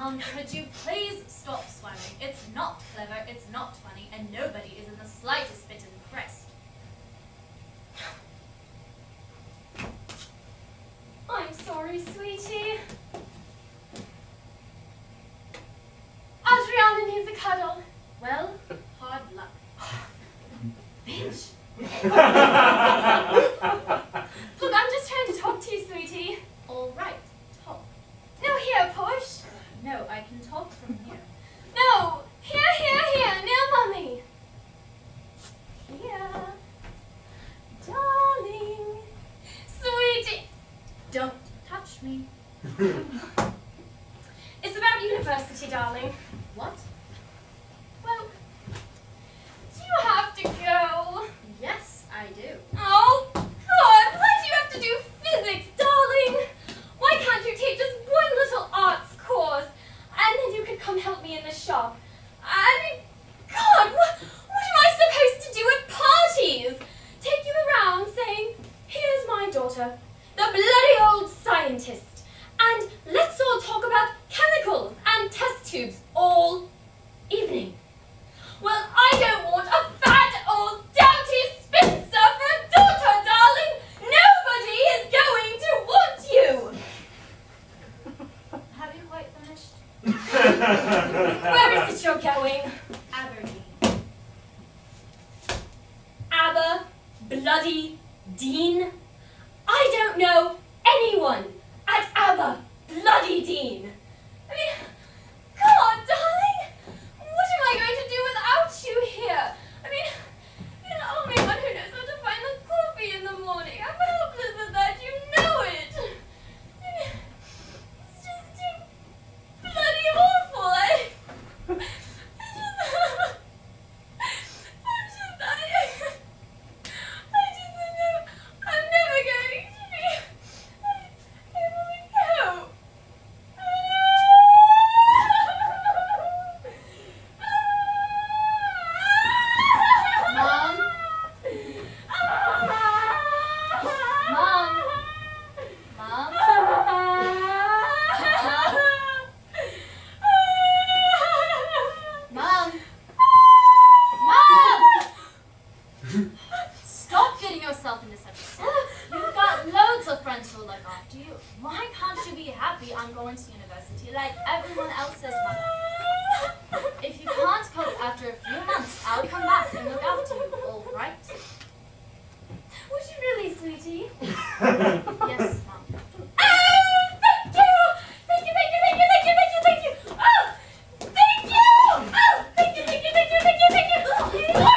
Mom, could you please stop swearing? It's not clever, it's not funny, and nobody is in the slightest bit impressed. I'm sorry, sweetie. Adriana needs a cuddle. Well, hard luck. Bitch. Look, I'm just trying to talk to you, sweetie. All right, talk. No, here, push. No, I can talk from here. No, here, near Mummy. Here. Darling. Sweetie. Don't touch me. It's about university, darling. What? Well, do you have to go? Yes, I do. Oh, God, why do you have to do physics, darling? Why can't you take just one little arts course, and then you could come help me in the shop? I mean, God, what am I supposed to do at parties? Take you around saying, here's my daughter, the bloody old scientist, and let's all talk about chemicals and test tubes all evening. Well, I don't want a fat old doughty spinster for a daughter, darling. Nobody is going to want you. Have you quite finished? Where is it you're going? Aberdeen. Aber bloody Dean? I don't know anyone at Aber bloody Dean. I mean, God, darling, what am I going to do without you here? I mean, you're the only one who knows how to find the coffee in the morning. I'm helpless at that, you know it. I mean, it's just too bloody awful. I'm never going to be able to cope. Mom? Mom? Mom? Mom? Mom! Stop getting yourself into such a state. You've got loads of friends who look after you. Why can't you be happy I'm going to university like everyone else's mother? If you can't cope after a few months, I'll come back and look after you, all right? Would you really, sweetie? Yes, Mom. Oh, thank you! Thank you, thank you, thank you, thank you, thank you, thank you! Oh, thank you! Oh, thank you, thank you, thank you, thank you, thank you! Oh.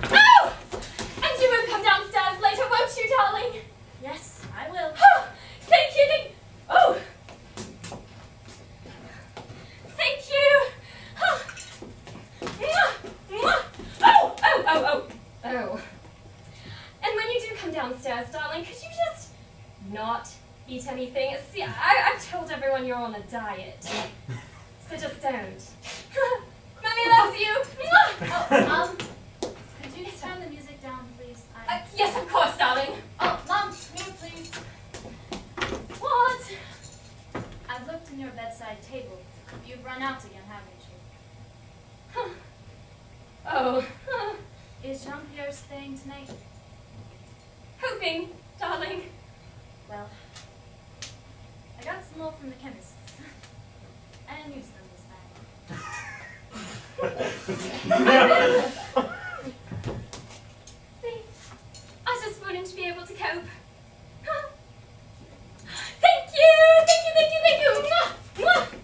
Oh! And you will come downstairs later, won't you, darling? Yes, I will. Oh, thank you, thank oh! Thank you! Oh! Mwah, mwah. Oh, oh, oh, oh, oh. And when you do come downstairs, darling, could you just not eat anything? See, I've told everyone you're on a diet, so just don't. Mommy loves you! Mwah. Oh, Mom, could you turn the music down, please? Yes, of course, darling. Oh, Mom, here, please. What? I've looked in your bedside table. You've run out again, haven't you? Oh, Is Jean-Pierre staying tonight? hoping, darling. Well, I got some more from the chemist. And used them this time. See, I just wanted to be able to cope. Thank you! Thank you, thank you, thank you! Mwah, mwah. Mwah.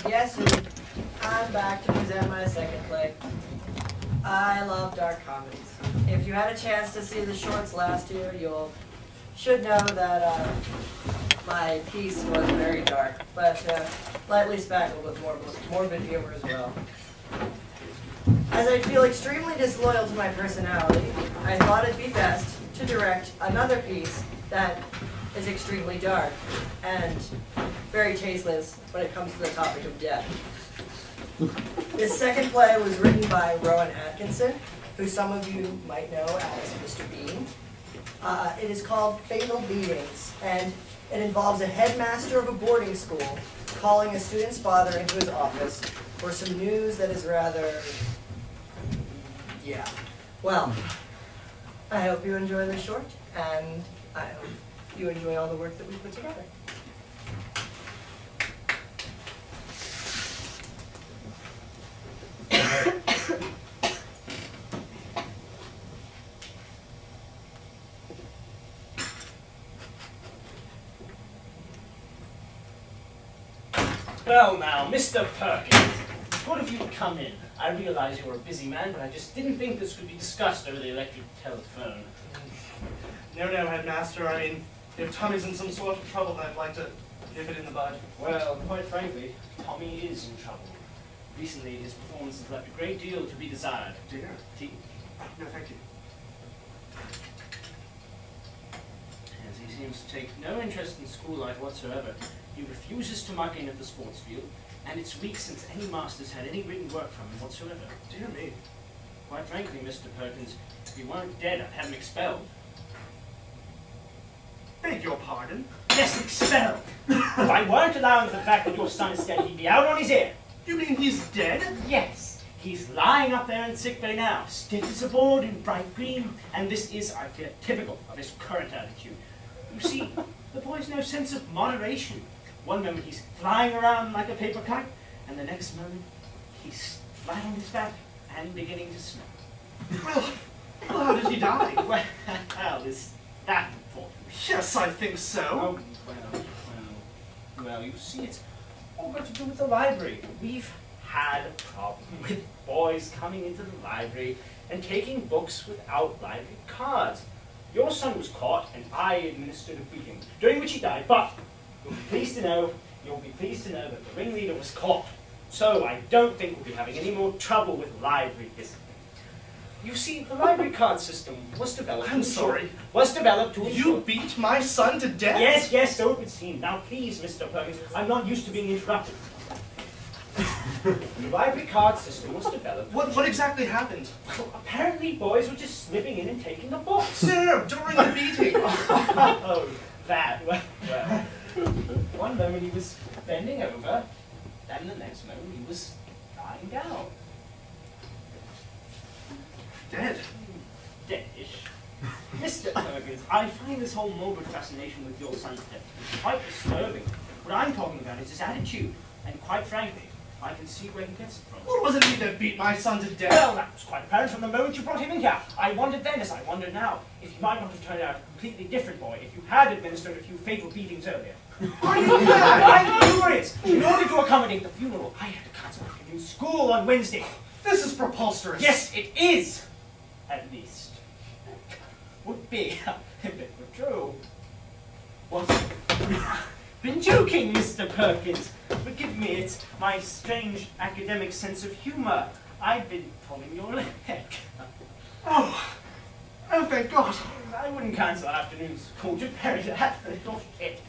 Yes, and I'm back to present my second play. I love dark comedies. If you had a chance to see the shorts last year, you should know that my piece was very dark, but lightly speckled with morbid humor as well. As I feel extremely disloyal to my personality, I thought it'd be best to direct another piece that is extremely dark and very tasteless when it comes to the topic of death. This second play was written by Rowan Atkinson, who some of you might know as Mr. Bean. It is called Fatal Beatings, and it involves a headmaster of a boarding school calling a student's father into his office for some news that is rather... yeah. Well, I hope you enjoy this short, and I hope you enjoy all the work that we put together. Well now, Mr. Perkins, it's good of you to come in. I realize you're a busy man, but I just didn't think this could be discussed over the electric telephone. No, Headmaster. I mean, if Tommy's in some sort of trouble, I'd like to nip it in the bud. Well, quite frankly, Tommy is in trouble. Recently, his performance has left a great deal to be desired. Dear? Tea? No, thank you. As he seems to take no interest in school life whatsoever, he refuses to mark in at the sports field, and it's weeks since any master's had any written work from him whatsoever. Dear me. Quite frankly, Mr. Perkins, if he weren't dead, I'd have him expelled. Beg your pardon? Yes, expelled! If I weren't allowing for the fact that your son is dead, he'd be out on his ear. You mean he's dead? Yes, he's lying up there in sickbay now, stiff as a board in bright green, and this is, I fear, typical of his current attitude. You see, the boy's no sense of moderation. One moment he's flying around like a paper kite, and the next moment he's flat on his back and beginning to smell. Well, how did he die? Well, is that important? Yes, I think so. Oh, well, you see, it's all got to do with the library. We've had a problem with boys coming into the library and taking books without library cards. Your son was caught, and I administered a beating, during which he died, but you'll be pleased to know that the ringleader was caught. So I don't think we'll be having any more trouble with library discipline. You see, the library card system was developed... I'm sorry. Was developed to... You beat my son to death? Yes, so it would seem. Now please, Mr. Perkins, I'm not used to being interrupted. The library card system was developed... What exactly happened? Well, apparently boys were just slipping in and taking the books. No, during the beating. Oh, that. Well, one moment he was bending over, and the next moment he was lying down. Dead? Deadish. Mr. Perkins, I find this whole morbid fascination with your son's death quite disturbing. What I'm talking about is his attitude, and quite frankly, I can see where he gets it from. What was it you that beat my son to death? Well, that was quite apparent from the moment you brought him in here. I wondered then, as I wonder now, if he might not have turned out a completely different boy if you had administered a few fatal beatings earlier. Are you mad? I'm furious. In order to accommodate the funeral, I had to cancel afternoon school on Wednesday. This is preposterous. Yes, it is. At least. Would be if it were true. What? Been joking, Mr. Perkins. Forgive me, it's my strange academic sense of humor. I've been pulling your leg. Oh, thank God. I wouldn't cancel afternoon school to bury that little shit.